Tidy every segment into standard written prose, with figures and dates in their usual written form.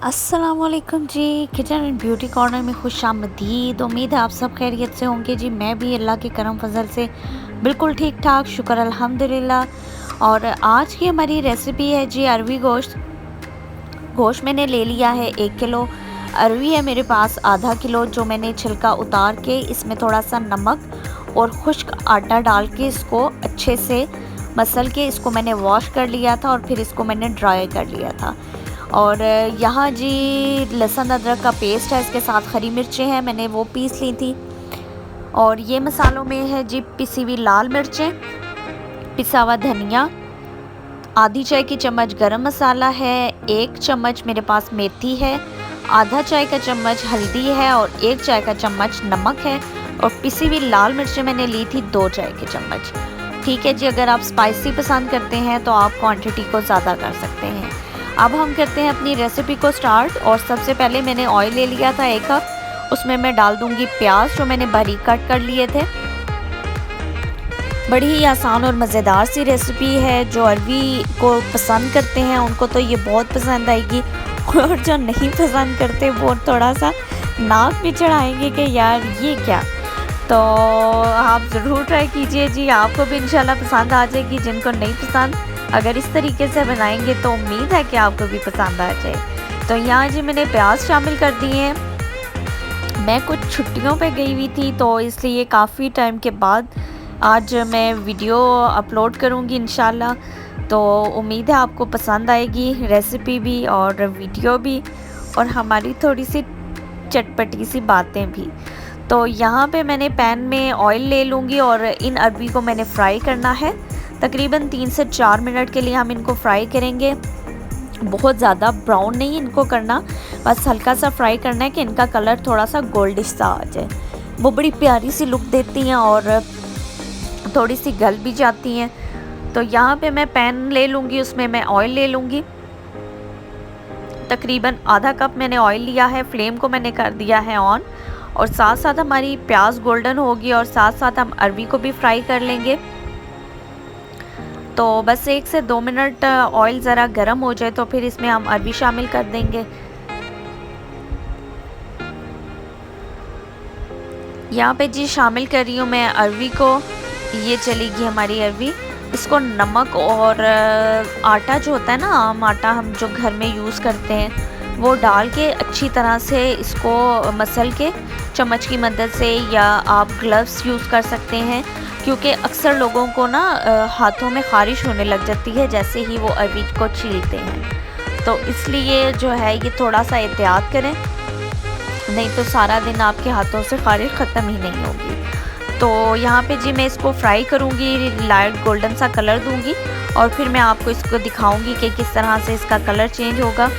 अस्सलामुअलैकुम जी। Kitchen and beauty corner में खुशामदीद। उम्मीद है आप सब खैरियत से होंगे जी। मैं भी अल्लाह के करम फजल से बिल्कुल ठीक ठाक, शुक्र अल्हम्दुलिल्लाह। और आज की हमारी रेसिपी है जी अरवी गोश्त। गोश्त मैंने ले लिया है 1 किलो। अरवी है मेरे पास आधा किलो, जो मैंने छिलका उतार के इसमें थोड़ा सा नमक और खुश्क आटा डाल के इसको अच्छे से मसल के इसको मैंने वॉश कर लिया था और फिर इसको मैंने ड्राई कर लिया था। और यहाँ जी लहसुन अदरक का पेस्ट है, इसके साथ हरी मिर्चें हैं, मैंने वो पीस ली थी। और ये मसालों में है जी पिसी हुई लाल मिर्चें, पिसा हुआ धनिया, आधी चाय की चम्मच गरम मसाला है, 1 चम्मच मेरे पास मेथी है, आधा चाय का चम्मच हल्दी है और 1 चाय का चम्मच नमक है। और पिसी हुई लाल मिर्चें मैंने ली थी 2 चाय के चम्मच। ठीक है जी, अगर आप स्पाइसी पसंद करते हैं तो आप क्वांटिटी को ज़्यादा कर सकते हैं। अब हम करते हैं अपनी रेसिपी को स्टार्ट। और सबसे पहले मैंने ऑयल ले लिया था 1 कप, उसमें मैं डाल दूंगी प्याज जो मैंने बारीक कट कर लिए थे। बड़ी ही आसान और मज़ेदार सी रेसिपी है, जो अरवी को पसंद करते हैं उनको तो ये बहुत पसंद आएगी, और जो नहीं पसंद करते वो थोड़ा सा नाक भी चढ़ाएंगे कि यार ये क्या। तो आप ज़रूर ट्राई कीजिए जी, आपको भी इंशाल्लाह पसंद आ जाएगी। जिनको नहीं पसंद, अगर इस तरीके से बनाएंगे तो उम्मीद है कि आपको भी पसंद आ जाए। तो यहाँ जी मैंने प्याज शामिल कर दिए हैं। मैं कुछ छुट्टियों पे गई हुई थी, तो इसलिए काफ़ी टाइम के बाद आज मैं वीडियो अपलोड करूँगी इंशाल्लाह। तो उम्मीद है आपको पसंद आएगी रेसिपी भी और वीडियो भी, और हमारी थोड़ी सी चटपटी सी बातें भी। तो यहाँ पे मैंने पैन में ऑयल ले लूँगी और इन अरबी को मैंने फ्राई करना है। तकरीबन 3 से 4 मिनट के लिए हम इनको फ्राई करेंगे। बहुत ज़्यादा ब्राउन नहीं इनको करना, बस हल्का सा फ्राई करना है कि इनका कलर थोड़ा सा गोल्डिश सा आ जाए। वो बड़ी प्यारी सी लुक देती हैं और थोड़ी सी गल भी जाती हैं। तो यहाँ पे मैं पैन ले लूँगी, उसमें मैं ऑयल ले लूँगी। तकरीबन आधा कप मैंने ऑयल लिया है। फ्लेम को मैंने कर दिया है ऑन, और साथ साथ हमारी प्याज गोल्डन होगी और साथ साथ हम अरवी को भी फ्राई कर लेंगे। तो बस 1 से 2 मिनट ऑयल ज़रा गर्म हो जाए तो फिर इसमें हम अरवी शामिल कर देंगे। यहाँ पे जी शामिल कर रही हूँ मैं अरवी को। ये चलेगी हमारी अरवी। इसको नमक और आटा जो होता है ना, आम आटा हम जो घर में यूज़ करते हैं, वो डाल के अच्छी तरह से इसको मसल के चम्मच की मदद से, या आप ग्लव्स यूज़ कर सकते हैं, क्योंकि अक्सर लोगों को ना हाथों में ख़ारिश होने लग जाती है जैसे ही वो अरवी को छीलते हैं। तो इसलिए जो है ये थोड़ा सा एहतियात करें, नहीं तो सारा दिन आपके हाथों से ख़ारिश ख़त्म ही नहीं होगी। तो यहाँ पे जी मैं इसको फ्राई करूँगी, लाइट गोल्डन सा कलर दूँगी और फिर मैं आपको इसको दिखाऊँगी कि किस तरह से इसका कलर चेंज होगा।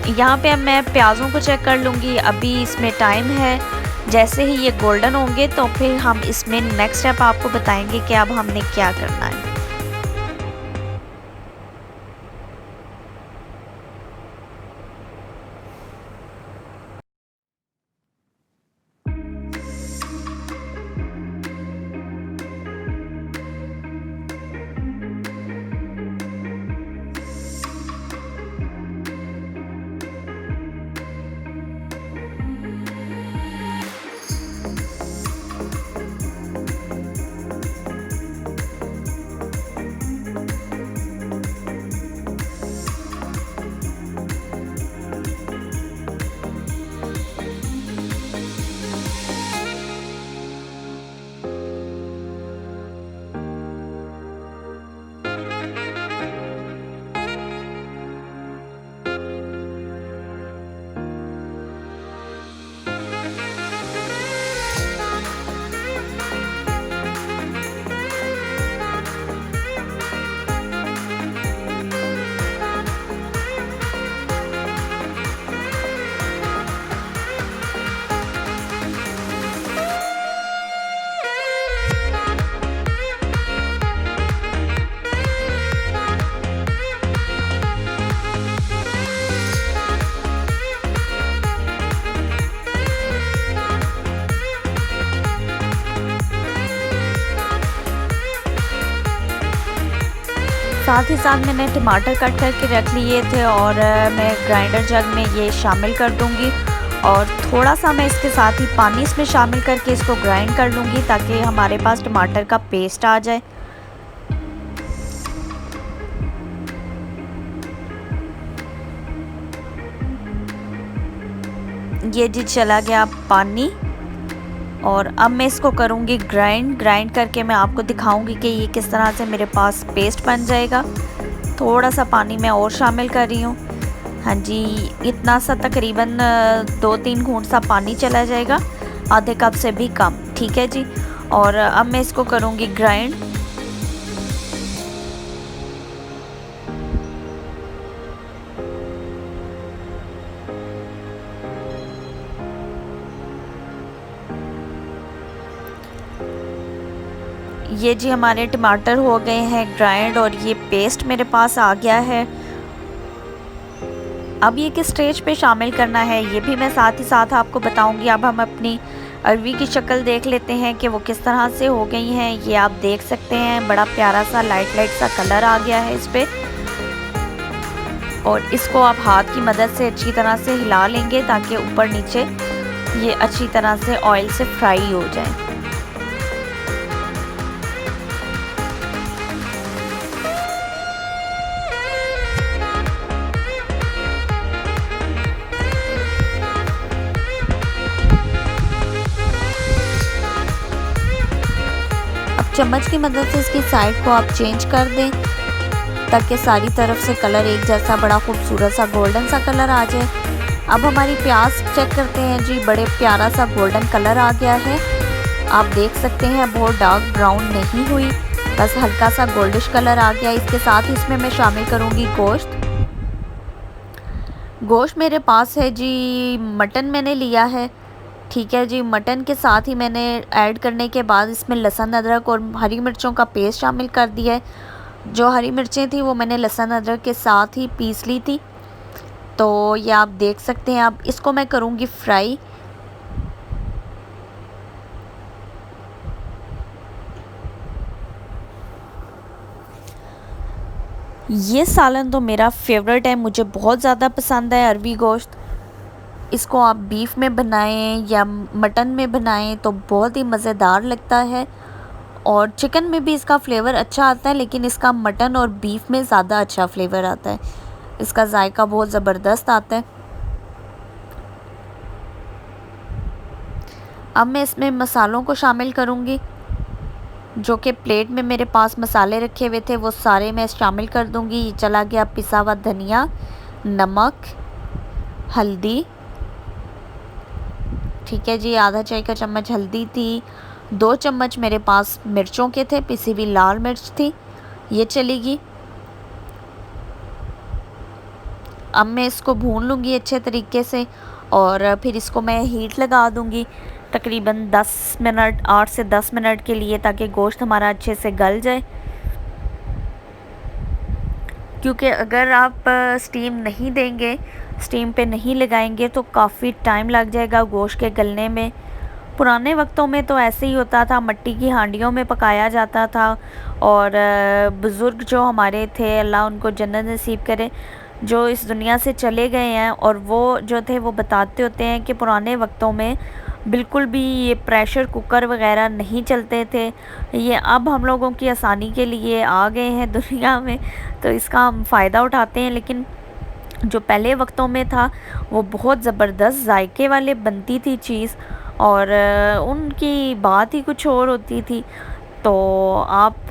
यहाँ पे अब मैं प्याज़ों को चेक कर लूँगी, अभी इसमें टाइम है। जैसे ही ये गोल्डन होंगे तो फिर हम इसमें नेक्स्ट स्टेप आपको बताएंगे कि अब हमने क्या करना है। साथ ही साथ मैंने टमाटर कट करके रख लिए थे और मैं ग्राइंडर जग में ये शामिल कर दूंगी और थोड़ा सा मैं इसके साथ ही पानी इसमें शामिल करके इसको ग्राइंड कर लूँगी ताकि हमारे पास टमाटर का पेस्ट आ जाए। ये जी चला गया पानी और अब मैं इसको करूँगी ग्राइंड करके मैं आपको दिखाऊंगी कि ये किस तरह से मेरे पास पेस्ट बन जाएगा। थोड़ा सा पानी मैं और शामिल कर रही हूँ। हाँ जी, इतना सा तकरीबन 2-3 घूंट सा पानी चला जाएगा, आधे कप से भी कम। ठीक है जी, और अब मैं इसको करूँगी ग्राइंड। ये जी हमारे टमाटर हो गए हैं ग्राइंड और ये पेस्ट मेरे पास आ गया है। अब ये किस स्टेज पे शामिल करना है ये भी मैं साथ ही साथ आपको बताऊंगी। अब हम अपनी अरवी की शक्ल देख लेते हैं कि वो किस तरह से हो गई हैं। ये आप देख सकते हैं, बड़ा प्यारा सा लाइट सा कलर आ गया है इस पर। और इसको आप हाथ की मदद से अच्छी तरह से हिला लेंगे ताकि ऊपर नीचे ये अच्छी तरह से ऑयल से फ्राई हो जाए। चम्मच की मदद से इसकी साइड को आप चेंज कर दें ताकि सारी तरफ से कलर एक जैसा बड़ा खूबसूरत सा गोल्डन सा कलर आ जाए। अब हमारी प्याज चेक करते हैं जी, बड़े प्यारा सा गोल्डन कलर आ गया है। आप देख सकते हैं बहुत डार्क ब्राउन नहीं हुई, बस हल्का सा गोल्डिश कलर आ गया। इसके साथ ही इसमें मैं शामिल करूँगी गोश्त। गोश्त मेरे पास है जी, मटन मैंने लिया है। ठीक है जी, मटन के साथ ही मैंने ऐड करने के बाद इसमें लहसुन अदरक और हरी मिर्चों का पेस्ट शामिल कर दिया है। जो हरी मिर्चें थी वो मैंने लहसुन अदरक के साथ ही पीस ली थी। तो ये आप देख सकते हैं। अब इसको मैं करूँगी फ्राई। ये सालन तो मेरा फेवरेट है, मुझे बहुत ज़्यादा पसंद है अरवी गोश्त। इसको आप बीफ में बनाएं या मटन में बनाएं तो बहुत ही मज़ेदार लगता है और चिकन में भी इसका फ्लेवर अच्छा आता है, लेकिन इसका मटन और बीफ में ज़्यादा अच्छा फ्लेवर आता है। इसका जायका बहुत ज़बरदस्त आता है। अब मैं इसमें मसालों को शामिल करूँगी। जो कि प्लेट में मेरे पास मसाले रखे हुए थे वो सारे मैं शामिल कर दूँगी। ये चला गया पिसा हुआ धनिया, नमक, हल्दी। ठीक है जी, आधा चाय का चम्मच हल्दी थी। 2 चम्मच मेरे पास मिर्चों के थे, पिसी हुई लाल मिर्च थी, ये चलेगी। अब मैं इसको भून लूँगी अच्छे तरीके से और फिर इसको मैं हीट लगा दूँगी तकरीबन 10 मिनट, 8 से 10 मिनट के लिए, ताकि गोश्त हमारा अच्छे से गल जाए। क्योंकि अगर आप स्टीम नहीं देंगे, स्टीम पे नहीं लगाएंगे तो काफ़ी टाइम लग जाएगा गोश्त के गलने में। पुराने वक्तों में तो ऐसे ही होता था, मिट्टी की हांडियों में पकाया जाता था। और बुज़ुर्ग जो हमारे थे, अल्लाह उनको जन्नत नसीब करे, जो इस दुनिया से चले गए हैं, और वो जो थे वो बताते होते हैं कि पुराने वक्तों में बिल्कुल भी ये प्रेशर कुकर वगैरह नहीं चलते थे। ये अब हम लोगों की आसानी के लिए आ गए हैं दुनिया में, तो इसका हम फ़ायदा उठाते हैं। लेकिन जो पहले वक्तों में था वो बहुत ज़बरदस्त जायके वाले बनती थी चीज़, और उनकी बात ही कुछ और होती थी। तो आप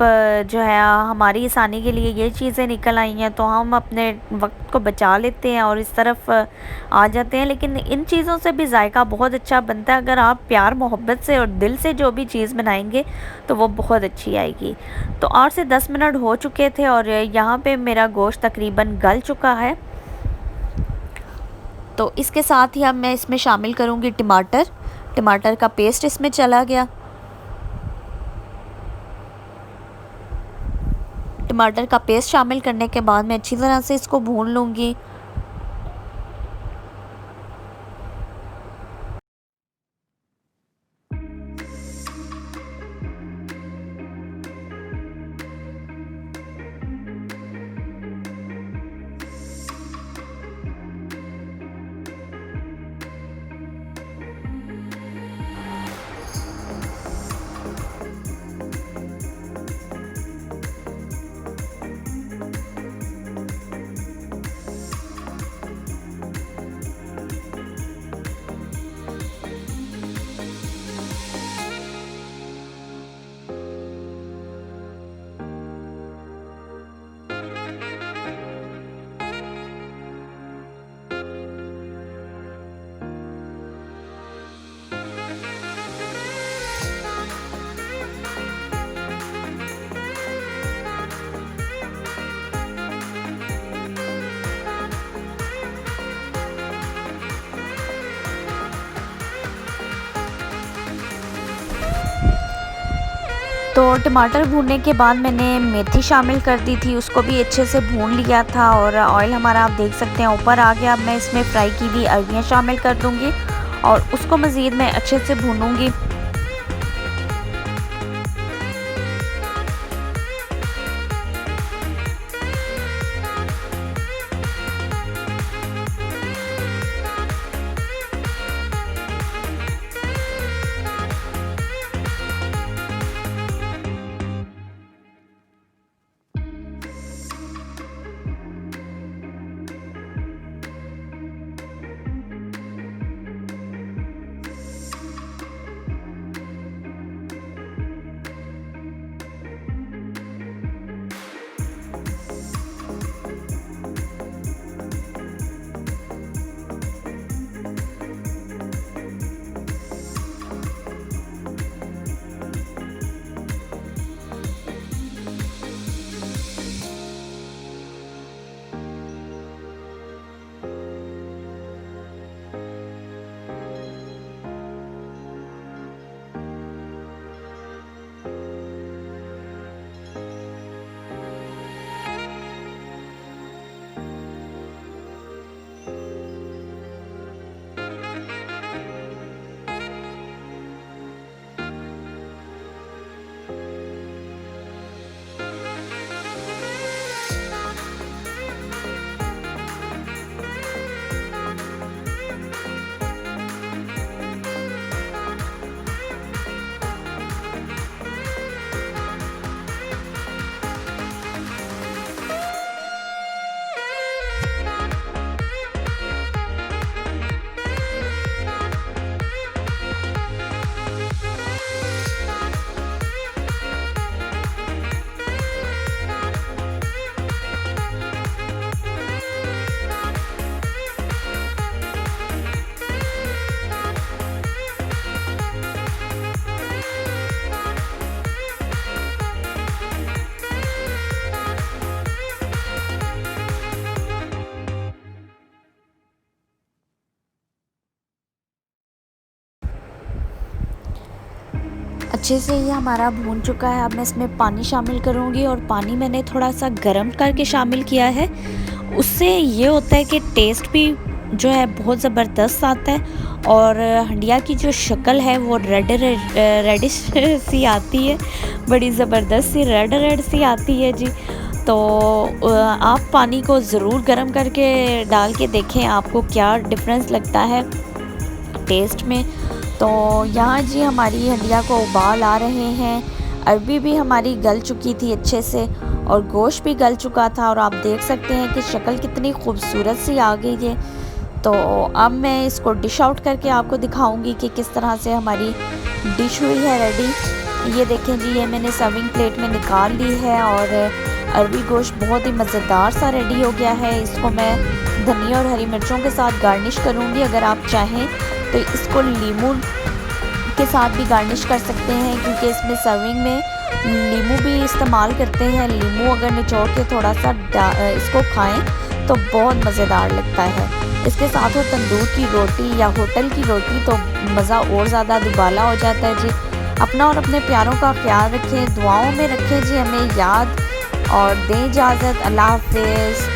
जो है हमारी आसानी के लिए ये चीज़ें निकल आई हैं तो हम अपने वक्त को बचा लेते हैं और इस तरफ आ जाते हैं। लेकिन इन चीज़ों से भी जायका बहुत अच्छा बनता है। अगर आप प्यार मोहब्बत से और दिल से जो भी चीज़ बनाएंगे तो वो बहुत अच्छी आएगी। तो 8 से 10 मिनट हो चुके थे और यहाँ पे मेरा गोश्त तकरीबन गल चुका है। तो इसके साथ ही अब मैं इसमें शामिल करूँगी टमाटर का पेस्ट इसमें चला गया। टमाटर का पेस्ट शामिल करने के बाद मैं अच्छी तरह से इसको भून लूँगी। तो टमाटर भूनने के बाद मैंने मेथी शामिल कर दी थी, उसको भी अच्छे से भून लिया था और ऑयल हमारा आप देख सकते हैं ऊपर आ गया। अब मैं इसमें फ्राई की हुई अरबियाँ शामिल कर दूँगी और उसको मज़ीद मैं अच्छे से भूनूँगी। अच्छे से ये हमारा भून चुका है। अब मैं इसमें पानी शामिल करूँगी और पानी मैंने थोड़ा सा गर्म करके शामिल किया है। उससे ये होता है कि टेस्ट भी जो है बहुत ज़बरदस्त आता है और हंडिया की जो शक्ल है वो रेडिश सी आती है, बड़ी ज़बरदस्त सी रेड सी आती है जी। तो आप पानी को ज़रूर गर्म करके डाल के देखें आपको क्या डिफरेंस लगता है टेस्ट में। तो यहाँ जी हमारी हंडिया को उबाल आ रहे हैं। अरबी भी हमारी गल चुकी थी अच्छे से और गोश्त भी गल चुका था और आप देख सकते हैं कि शक्ल कितनी खूबसूरत सी आ गई है। तो अब मैं इसको डिश आउट करके आपको दिखाऊंगी कि किस तरह से हमारी डिश हुई है रेडी। ये देखें जी, ये मैंने सर्विंग प्लेट में निकाल ली है और अरबी गोश्त बहुत ही मज़ेदार सा रेडी हो गया है। इसको मैं धनिया और हरी मिर्चों के साथ गार्निश करूँगी। अगर आप चाहें तो इसको नींबू के साथ भी गार्निश कर सकते हैं, क्योंकि इसमें सर्विंग में नींबू भी इस्तेमाल करते हैं। नींबू अगर निचोड़ के थोड़ा सा इसको खाएं तो बहुत मज़ेदार लगता है। इसके साथ हो तंदूर की रोटी या होटल की रोटी तो मज़ा और ज़्यादा दुबाला हो जाता है जी। अपना और अपने प्यारों का ख्याल रखें, दुआओं में रखें जी हमें याद और दें इजाज़त। अल्लाह हाफ़िज़।